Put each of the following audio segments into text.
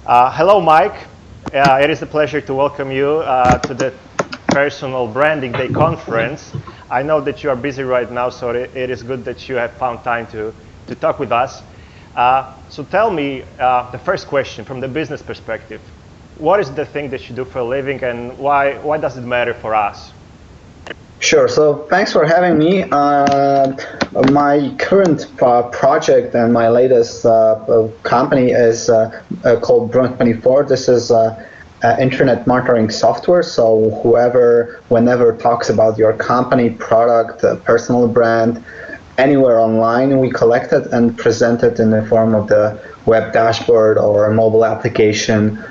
Hello, Mike. It is a pleasure to welcome you to the Personal Branding Day conference. I know that you are busy right now, so it is good that you have found time to talk with us. So tell me the first question from the business perspective. What is the thing that you do for a living and why does it matter for us? Sure. So thanks for having me. My current project and my latest company is called Brunk24. This is internet monitoring software. So whenever talks about your company, product, personal brand, anywhere online, we collect it and present it in the form of the web dashboard or a mobile application,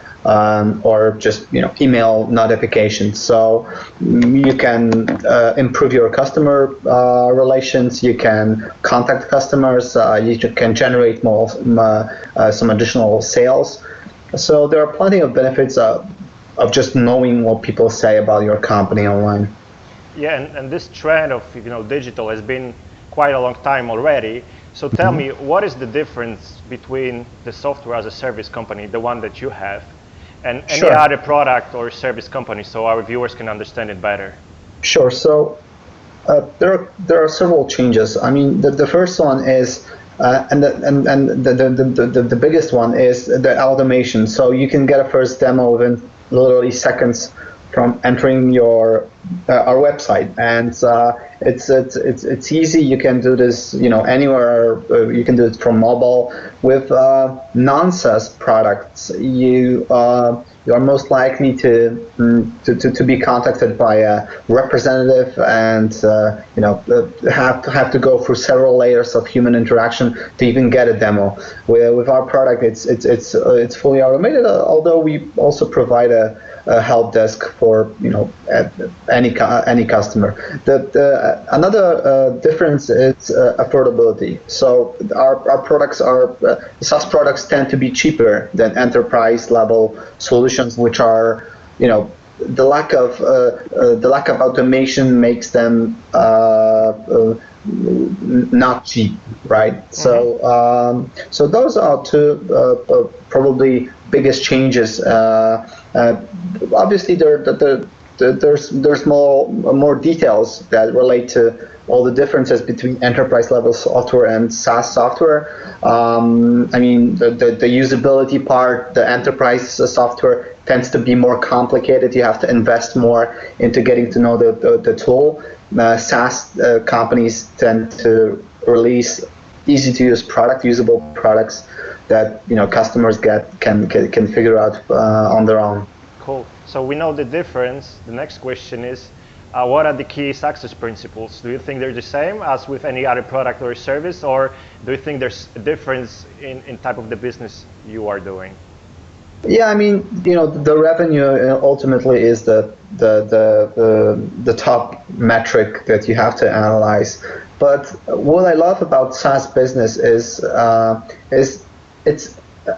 or just email notifications. So you can improve your customer relations. You can contact customers. You can generate more some additional sales. So there are plenty of benefits of just knowing what people say about your company online. Yeah, and this trend of digital has been quite a long time already. So tell me, what is the difference between the software as a service company, the one that you have, and any Sure. other product or service company, so our viewers can understand it better? Sure. So there are several changes. I mean, the first one is, and the biggest one is the automation. So you can get a first demo within literally seconds from entering our website, and it's easy. You can do this anywhere. You can do it from mobile. With non-SaaS products, you are most likely to be contacted by a representative, and have to go through several layers of human interaction to even get a demo. With our product, it's fully automated. Although we also provide a help desk for any customer. Another difference is affordability. So our products are SaaS products tend to be cheaper than enterprise level solutions, which are the lack of automation makes them not cheap, right? Mm-hmm. So those are two probably biggest changes. Obviously, there's more details that relate to all the differences between enterprise level software and SaaS software. I mean, the usability part, the enterprise software tends to be more complicated. You have to invest more into getting to know the tool. SaaS companies tend to release easy to use usable products that customers can figure out on their own. Cool. So we know the difference. The next question is, what are the key success principles? Do you think they're the same as with any other product or service, or do you think there's a difference in type of the business you are doing? Yeah, I mean, the revenue ultimately is the top metric that you have to analyze. But what I love about SaaS business is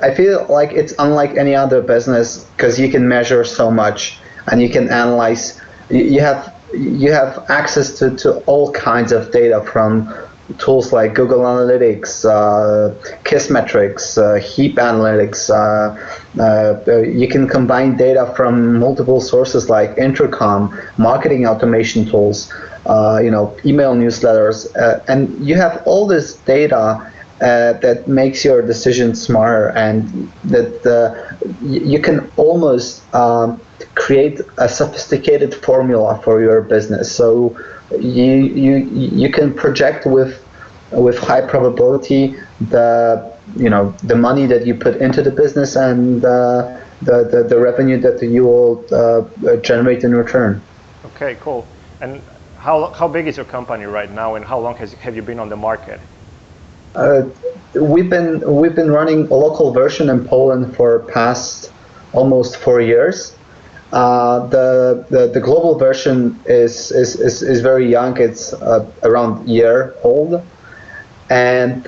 I feel like it's unlike any other business because you can measure so much and you can analyze. You have access to all kinds of data from tools like Google Analytics, Kissmetrics, Heap Analytics. You can combine data from multiple sources like Intercom, marketing automation tools, email newsletters, and you have all this data that makes your decision smarter, and that you can almost create a sophisticated formula for your business. So you can project with high probability the money that you put into the business and the revenue that you will generate in return. Okay, cool. And how big is your company right now, and how long have you been on the market? We've been running a local version in Poland for past almost 4 years. The global version is very young. It's around a year old, and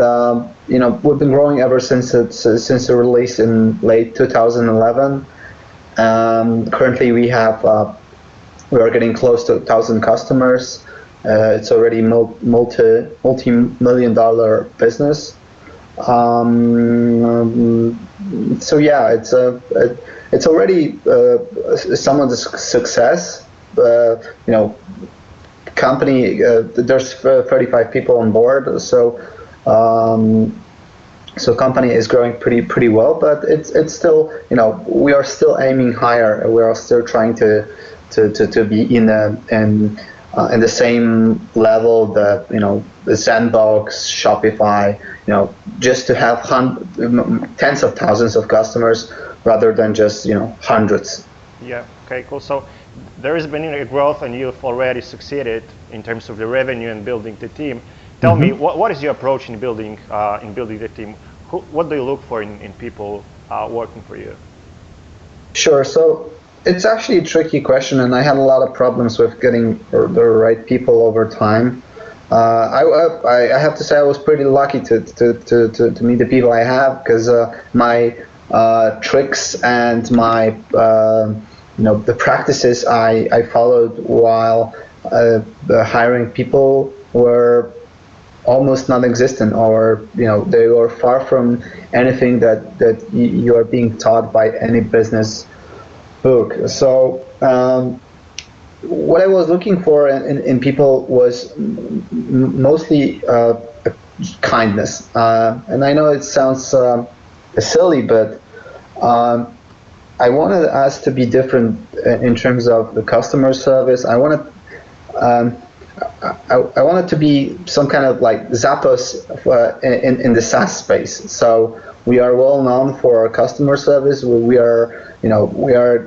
we've been growing ever since the release in late 2011. Currently, we are getting close to 1,000 customers. It's already multi-million-dollar business. So yeah, it's already somewhat a success. You know, company there's 35 people on board, so company is growing pretty well, but it's still, we are still aiming higher. We are still trying to be in the same level that, the Zenbox, Shopify, just to have tens of thousands of customers rather than just, hundreds. Yeah. Okay. Cool. So there has been a growth, and you've already succeeded in terms of the revenue and building the team. Tell me, what is your approach in building the team? What do you look for in people working for you? Sure. So it's actually a tricky question, and I had a lot of problems with getting the right people over time. I have to say I was pretty lucky to meet the people I have, because my tricks and my the practices I followed while hiring people were almost non-existent, or they were far from anything that you are being taught by any business book. So what I was looking for in people was mostly kindness, and I know it sounds silly, but I wanted us to be different in terms of the customer service. I wanted to be some kind of like Zappos in the SaaS space. So we are well known for our customer service. We are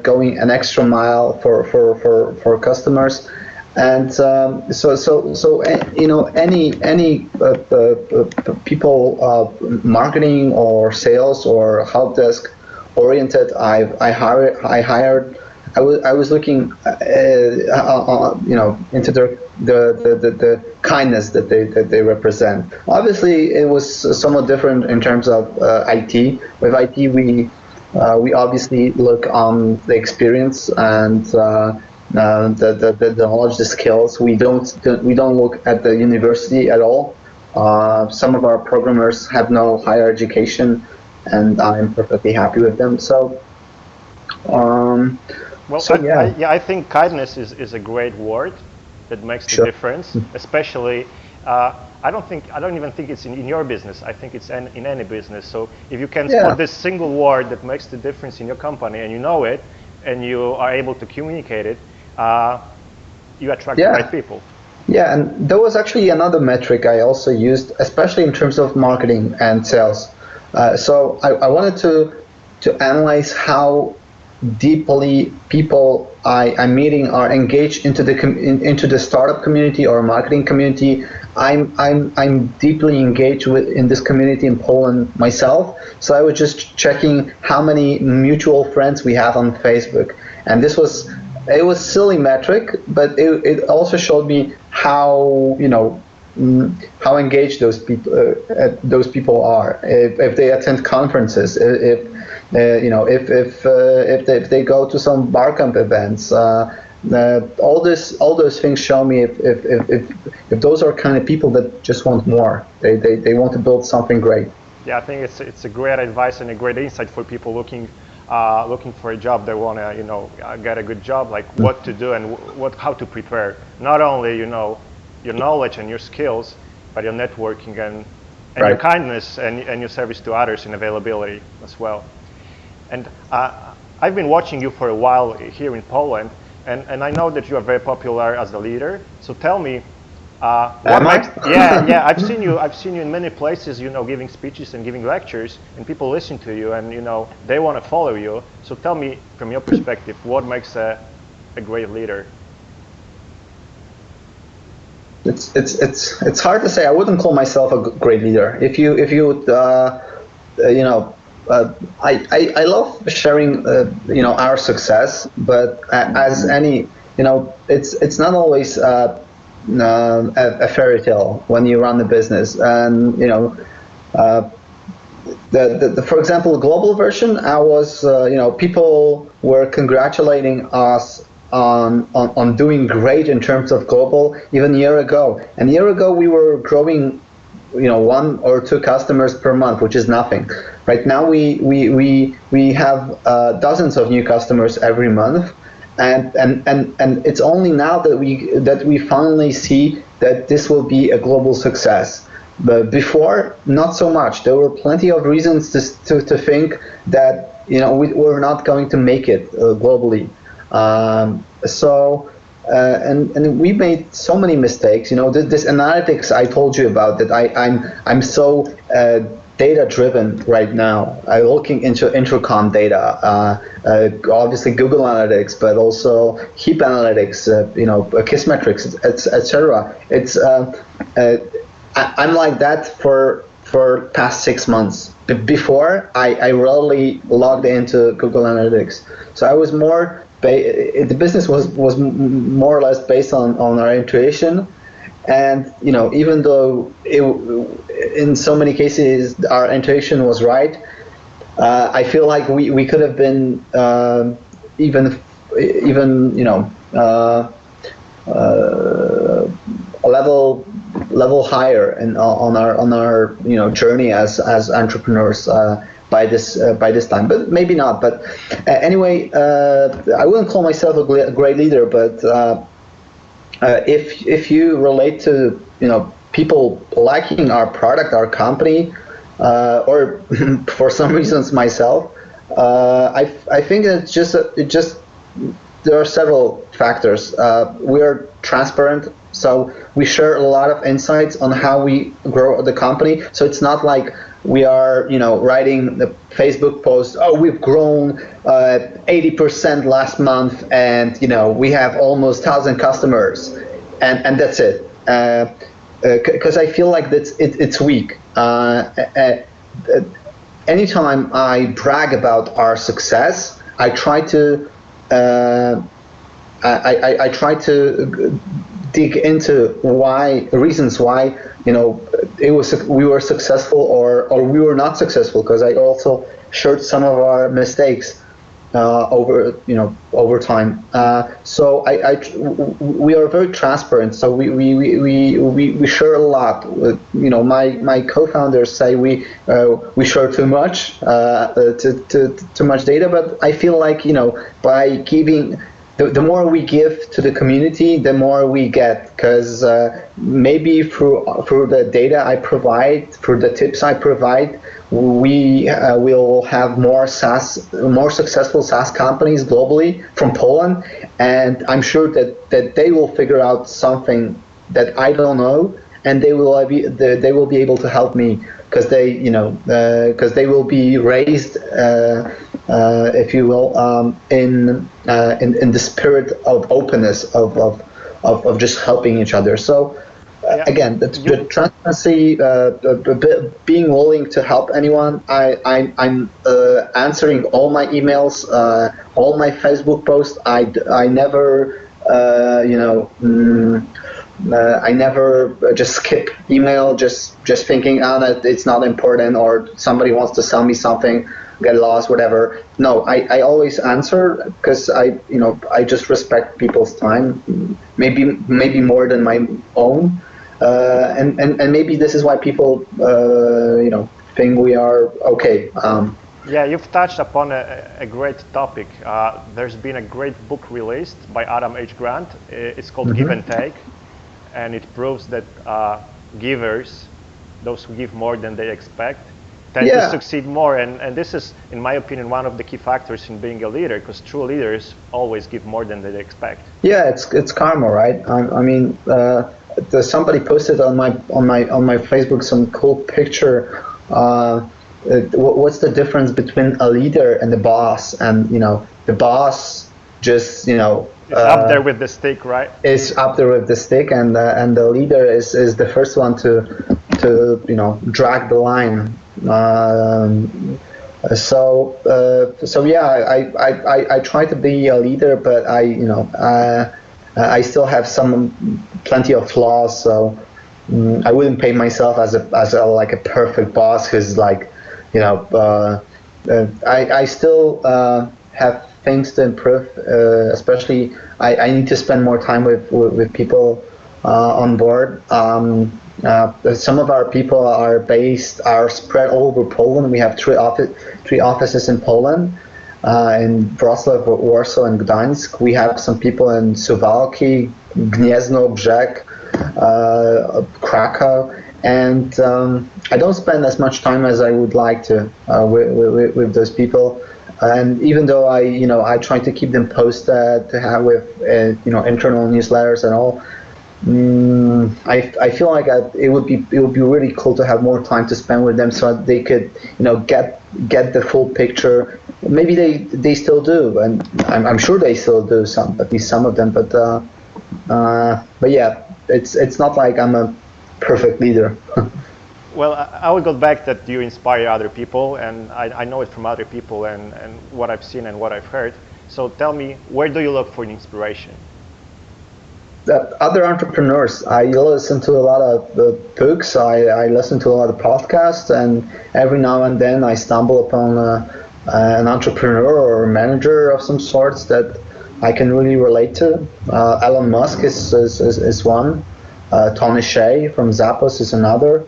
going an extra mile for customers, and any people, marketing or sales or help desk oriented, I hired. I was looking, into the kindness that they represent. Obviously, it was somewhat different in terms of IT. With IT, we obviously look on the experience and the knowledge, the skills. We don't look at the university at all. Some of our programmers have no higher education, and I'm perfectly happy with them. So. Well, I think kindness is a great word that makes the difference. Especially, I don't even think it's in your business. I think it's in any business. So if you can spot this single word that makes the difference in your company, and you know it, and you are able to communicate it, you attract the right people. Yeah, and there was actually another metric I also used, especially in terms of marketing and sales. So I wanted to analyze how deeply people I'm meeting are engaged into the startup community or marketing community. I'm deeply engaged in this community in Poland myself. So I was just checking how many mutual friends we have on Facebook, and it was a silly metric, but it also showed me how how engaged those people are. If they attend conferences, if they go to some barcamp events, all those things show me if those are kind of people that just want more. They want to build something great. Yeah, I think it's a great advice and a great insight for people looking for a job. They want to get a good job, like what to do and how to prepare. Not only your knowledge and your skills, but your networking and your kindness and your service to others and availability as well. And I've been watching you for a while here in Poland, and I know that you are very popular as a leader. So tell me, I've seen you in many places, giving speeches and giving lectures, and people listen to you, and they want to follow you. So tell me, from your perspective, what makes a great leader? It's hard to say. I wouldn't call myself a great leader. If you would, I love sharing our success, but as any it's not always a fairy tale when you run the business. And for example, the global version, I was people were congratulating us on doing great in terms of global even a year ago. And a year ago we were growing one or two customers per month, which is nothing. Right now we have dozens of new customers every month, and it's only now that we finally see that this will be a global success. But before, not so much. There were plenty of reasons to think that we're not going to make it globally. And we made so many mistakes. This analytics I told you about, that I'm so data driven right now. I'm looking into intercom data, obviously Google Analytics, but also Heap Analytics, Kissmetrics, etc. I'm like that for past 6 months. Before, I rarely logged into Google Analytics, so I was more. The business was more or less based on our intuition, and even though in so many cases our intuition was right, I feel like we could have been even a level higher on our journey as entrepreneurs by this time, but maybe not. But anyway, I wouldn't call myself a great leader, but if you relate to people liking our product, our company, or for some reasons myself, I think it's just there are several factors. We are transparent, so we share a lot of insights on how we grow the company. So it's not like we are, writing the Facebook post, oh, we've grown 80% last month, and we have almost 1,000 customers, and that's it. Because I feel like it's weak. Anytime I brag about our success, I try to I try to dig into reasons why we were successful or we were not successful, because I also shared some of our mistakes over time. So we are very transparent. So we share a lot. My co-founders say we share too much too much data, but I feel like by giving. The more we give to the community, the more we get, because maybe through the data I provide, through the tips I provide, we will have more successful SaaS companies globally from Poland, and I'm sure that they will figure out something that I don't know, and they will be able to help me, because they will be raised, if you will, in the spirit of openness of just helping each other. So again, the transparency, being willing to help anyone. I'm answering all my emails, all my Facebook posts. I never I never just skip email just thinking that it's not important, or somebody wants to sell me something, get lost, whatever. No, I always answer, because I just respect people's time, maybe more than my own, and maybe this is why people think we are okay. Yeah, you've touched upon a great topic. There's been a great book released by Adam H. Grant. It's called Give and Take, and it proves that givers, those who give more than they expect, tend to succeed more. And this is, in my opinion, one of the key factors in being a leader, because true leaders always give more than they expect. Yeah, it's karma, right? I mean, somebody posted on my Facebook some cool picture. What's the difference between a leader and the boss? And the boss just it's up there with the stick, right? Is up there with the stick, and the leader is the first one to drag the line. So yeah, I try to be a leader, but I still have plenty of flaws. So I wouldn't paint myself as a like a perfect boss who's like, I still have things to improve. Especially I need to spend more time with people on board. Some of our people are spread all over Poland. We have three offices in Poland, in Wrocław, Warsaw, and Gdańsk. We have some people in Suwałki, Gniezno, Brzeg, Krakow, and I don't spend as much time as I would like to with those people. And even though I try to keep them posted, to have with internal newsletters and all, I feel like it would be really cool to have more time to spend with them, so they could get the full picture. Maybe they still do, and I'm sure they still do, at least some of them. But yeah, it's not like I'm a perfect leader. Well, I would go back that you inspire other people, and I know it from other people and what I've seen and what I've heard. So tell me, where do you look for inspiration? Other entrepreneurs. I listen to a lot of books. I listen to a lot of podcasts, and every now and then I stumble upon an entrepreneur or a manager of some sorts that I can really relate to. Elon Musk is one. Tony Hsieh from Zappos is another.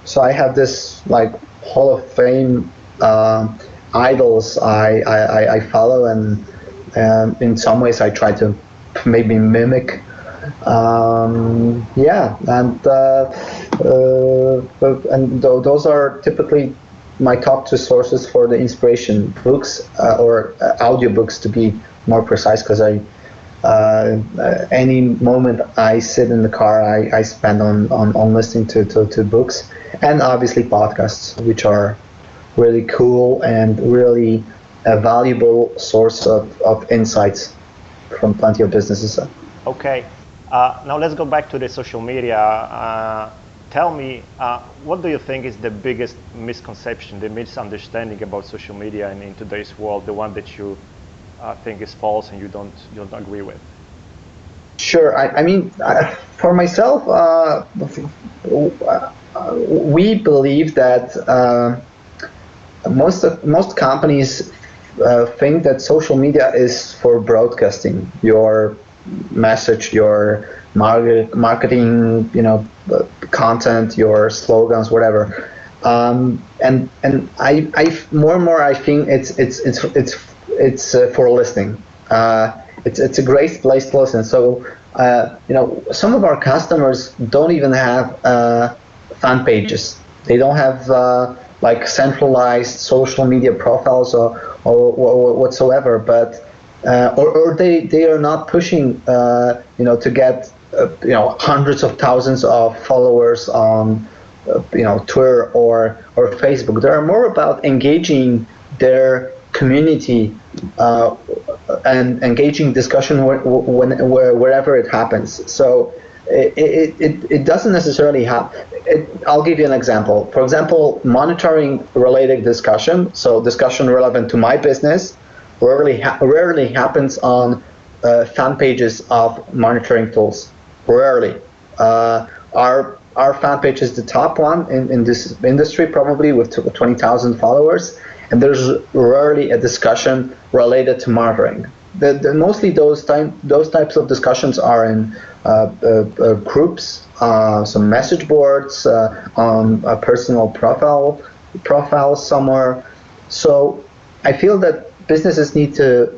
So I have this like Hall of Fame idols I follow, and in some ways I try to maybe mimic. Those are typically my top two sources for the inspiration: books or audiobooks, to be more precise, because any moment I sit in the car, I spend on listening to books, and obviously podcasts, which are really cool and really a valuable source of insights from plenty of businesses. Okay. Now let's go back to the social media. Tell me, what do you think is the biggest misconception, the misunderstanding about social media in today's world, the one that you think is false and you don't agree with? Sure. I mean, for myself, we believe that most companies think that social media is for broadcasting your message, your marketing, content, your slogans, whatever. And I more and more I think it's for listening. It's a great place to listen. So some of our customers don't even have fan pages. They don't have like centralized social media profiles or whatsoever, but or they are not pushing to get hundreds of thousands of followers on Twitter or Facebook. They are more about engaging their community and engaging discussion wherever it happens. So it doesn't necessarily have. I'll give you an example. For example, monitoring related discussion, so discussion relevant to my business, rarely happens on fan pages of monitoring tools. Rarely. Our fan page is the top one in this industry, probably with 20,000 followers, and there's rarely a discussion related to monitoring. Mostly those types of discussions are in groups, some message boards, on a personal profile somewhere. So I feel that businesses need to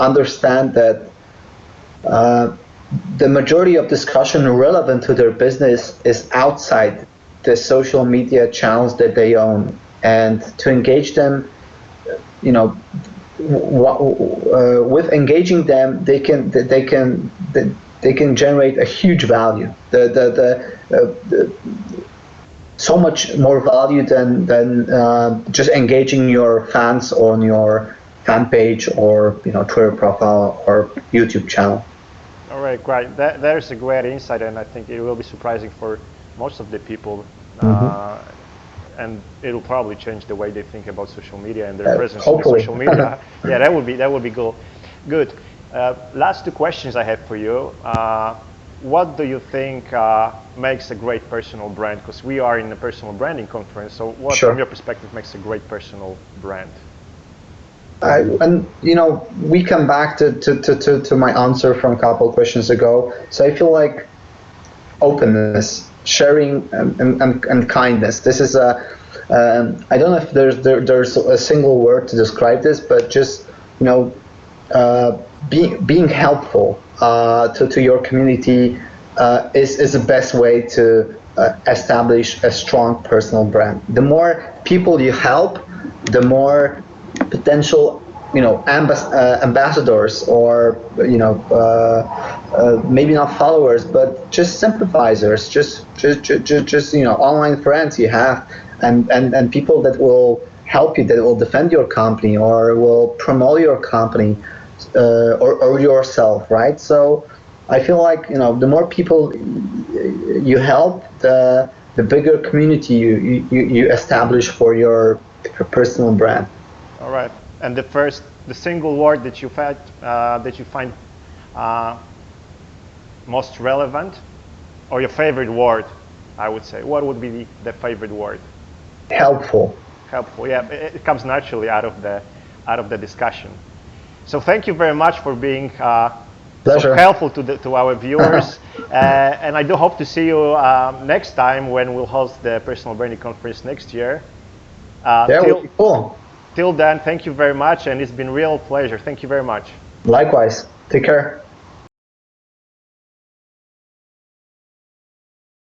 understand that the majority of discussion relevant to their business is outside the social media channels that they own, and to engage them, with engaging them, they can generate a huge value. So much more value than just engaging your fans on your fan page or Twitter profile or YouTube channel. All right, great. There's a great insight, and I think it will be surprising for most of the people, and it'll probably change the way they think about social media and their presence on social media. Yeah, that would be cool. Good. Last two questions I have for you. What do you think makes a great personal brand? Because we are in a personal branding conference. So, what, from your perspective, makes a great personal brand? And we come back to my answer from a couple of questions ago. So I feel like openness. sharing and kindness. This is I don't know if there's a single word to describe this, but just being helpful to your community is the best way to establish a strong personal brand. The more people you help, the more potential ambassadors, or maybe not followers, but just sympathizers, just online friends you have, and people that will help you, that will defend your company or will promote your company, or yourself, right? So I feel like the more people you help, the bigger community you establish for your personal brand. All right. And the single word that you find most relevant, or your favorite word, I would say, what would be the favorite word? Helpful. Helpful. Yeah, it comes naturally out of the discussion. So thank you very much for being so helpful to our viewers, and I do hope to see you next time when we'll host the Personal Branding Conference next year. Would be cool. Till then, thank you very much, and it's been a real pleasure. Thank you very much. Likewise. Take care.